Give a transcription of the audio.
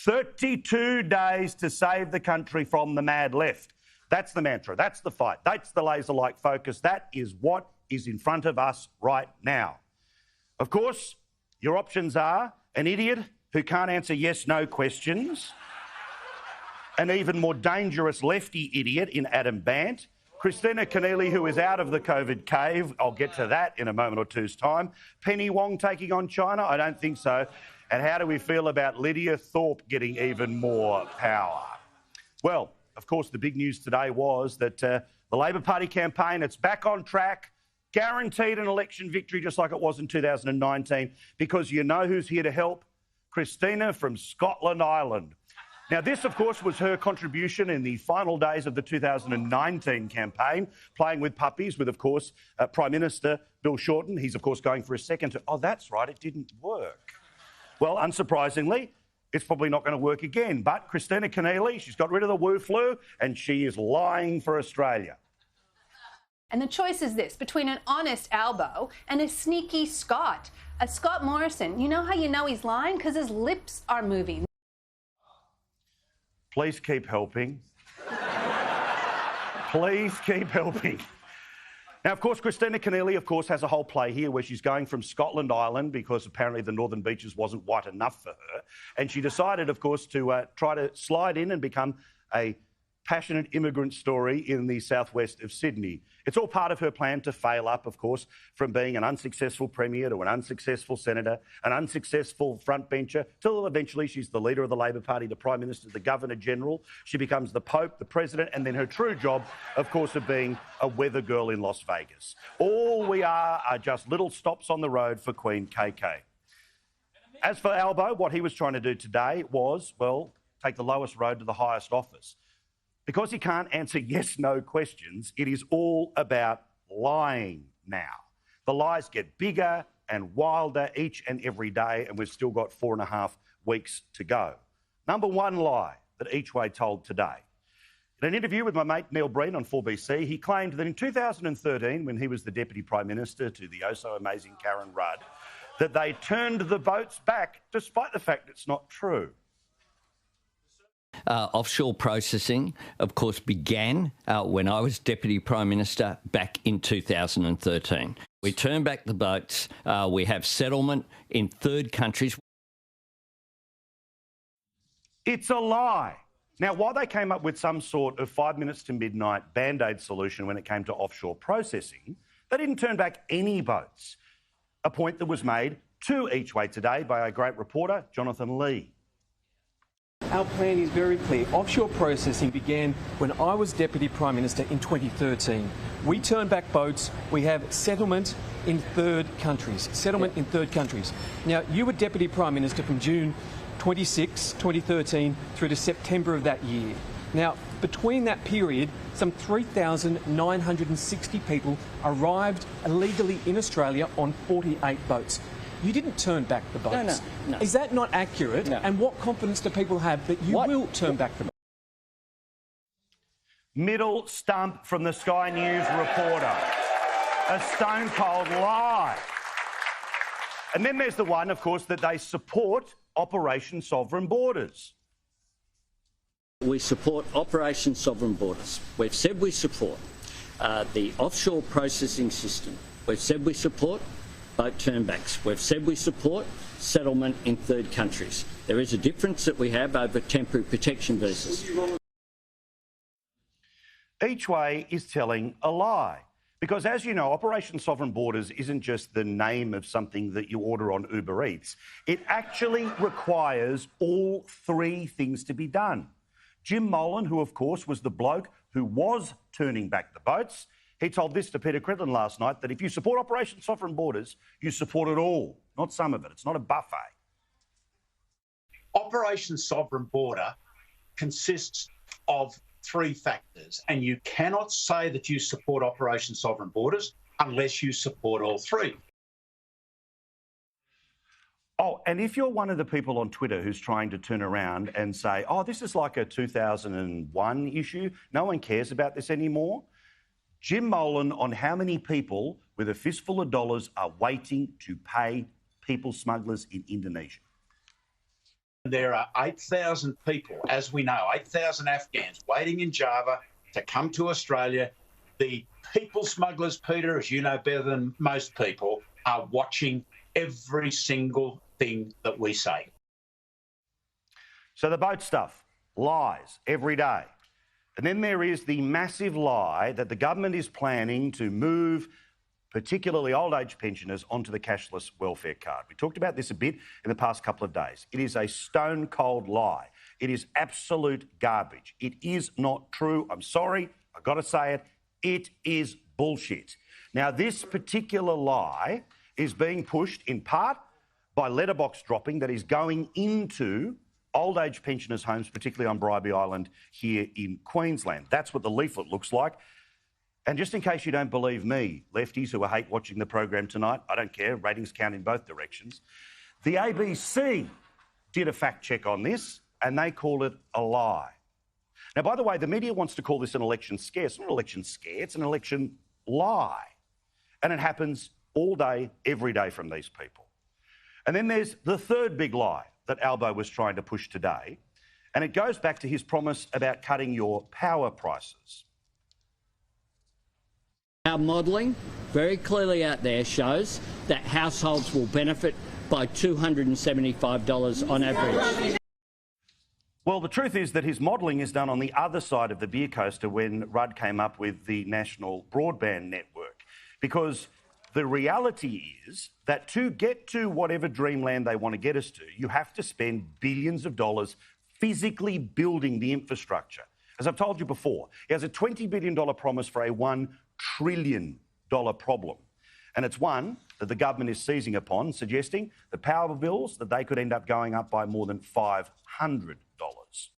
32 days to save the country from the mad left. That's the mantra. That's the fight. That's the laser-like focus. That is what is in front of us right now. Of course, your options are an idiot who can't answer yes-no questions, an even more dangerous lefty idiot in Adam Bandt, Kristina Keneally, who is out of the COVID cave. I'll get to that in a moment or two's time. Penny Wong taking on China? I don't think so. And how do we feel about Lydia Thorpe getting even more power? Well, of course, the big news today was that the Labor Party campaign, it's back on track, guaranteed an election victory just like it was in 2019, because you know who's here to help? Kristina from Scotland Island. Now, this, of course, was her contribution in the final days of the 2019 campaign, playing with puppies with, of course, Prime Minister Bill Shorten. He's, of course, going for a second to, oh, that's right, it didn't work. Well, unsurprisingly, it's probably not going to work again. But Kristina Keneally, she's got rid of the Wu flu and she is lying for Australia. And the choice is this, between an honest Albo and a sneaky Scott. Scott Morrison, you know how you know he's lying? Because his lips are moving. Please keep helping. Please keep helping. Now, of course, Kristina Keneally, of course, has a whole play here where she's going from Scotland Island because apparently the Northern Beaches wasn't white enough for her. And she decided, of course, to try to slide in and become a passionate immigrant story in the southwest of Sydney. It's all part of her plan to fail up, of course, from being an unsuccessful premier to an unsuccessful senator, an unsuccessful frontbencher, till eventually she's the leader of the Labor Party, the Prime Minister, the Governor-General. She becomes the Pope, the President, and then her true job, of course, of being a weather girl in Las Vegas. All we are just little stops on the road for Queen KK. As for Albo, what he was trying to do today was, well, take the lowest road to the highest office. Because he can't answer yes-no questions, it is all about lying now. The lies get bigger and wilder each and every day, and we've still got 4.5 weeks to go. Number one lie that Each Way told today. In an interview with my mate Neil Breen on 4BC, he claimed that in 2013, when he was the Deputy Prime Minister to the oh-so-amazing Karen Rudd, that they turned the votes back, despite the fact it's not true. Offshore processing, of course, began when I was Deputy Prime Minister back in 2013. We turned back the votes. We have settlement in third countries. It's a lie. Now, while they came up with some sort of 5 minutes to midnight Band-Aid solution when it came to offshore processing, they didn't turn back any votes, a point that was made to Each Way today by our great reporter, Jonathan Lee. Our plan is very clear. Offshore processing began when I was Deputy Prime Minister in 2013. We turned back boats. We have settlement in third countries. Settlement in third countries. Now, you were Deputy Prime Minister from June 26, 2013 through to September of that year. Now, between that period, some 3,960 people arrived illegally in Australia on 48 boats. You didn't turn back the boats. No. Is that not accurate? No. And what confidence do people have that you will turn back the boats? Middle stump from the Sky News reporter. A stone-cold lie. And then there's the one, of course, that they support Operation Sovereign Borders. We support Operation Sovereign Borders. We've said we support the offshore processing system. We've said we support boat turnbacks. We've said we support settlement in third countries. There is a difference that we have over temporary protection visas. Each Way is telling a lie. Because, as you know, Operation Sovereign Borders isn't just the name of something that you order on Uber Eats. It actually requires all three things to be done. Jim Molan, who, of course, was the bloke who was turning back the boats, he told this to Peter Cridland last night, that if you support Operation Sovereign Borders, you support it all, not some of it. It's not a buffet. Operation Sovereign Border consists of three factors, and you cannot say that you support Operation Sovereign Borders unless you support all three. Oh, and if you're one of the people on Twitter who's trying to turn around and say, oh, this is like a 2001 issue, no one cares about this anymore, Jim Molan on how many people with a fistful of dollars are waiting to pay people smugglers in Indonesia. There are 8,000 people, as we know, 8,000 Afghans waiting in Java to come to Australia. The people smugglers, Peter, as you know better than most people, are watching every single thing that we say. So the boat stuff, lies every day. And then there is the massive lie that the government is planning to move particularly old age pensioners onto the cashless welfare card. We talked about this a bit in the past couple of days. It is a stone cold lie. It is absolute garbage. It is not true. I'm sorry, I've got to say it. It is bullshit. Now, this particular lie is being pushed in part by letterbox dropping that is going into old age pensioners' homes, particularly on Bribie Island here in Queensland. That's what the leaflet looks like. And just in case you don't believe me, lefties who hate watching the program tonight, I don't care, ratings count in both directions. The ABC did a fact check on this and they call it a lie. Now, by the way, the media wants to call this an election scare. It's not an election scare, it's an election lie. And it happens all day, every day from these people. And then there's the third big lie that Albo was trying to push today, and it goes back to his promise about cutting your power prices. Our modelling very clearly out there shows that households will benefit by $275 on average. Well, the truth is that his modelling is done on the other side of the beer coaster when Rudd came up with the National Broadband Network. Because the reality is that to get to whatever dreamland they want to get us to, you have to spend billions of dollars physically building the infrastructure. As I've told you before, he has a $20 billion promise for a $1 trillion problem. And it's one that the government is seizing upon, suggesting that power bills, that they could end up going up by more than $500.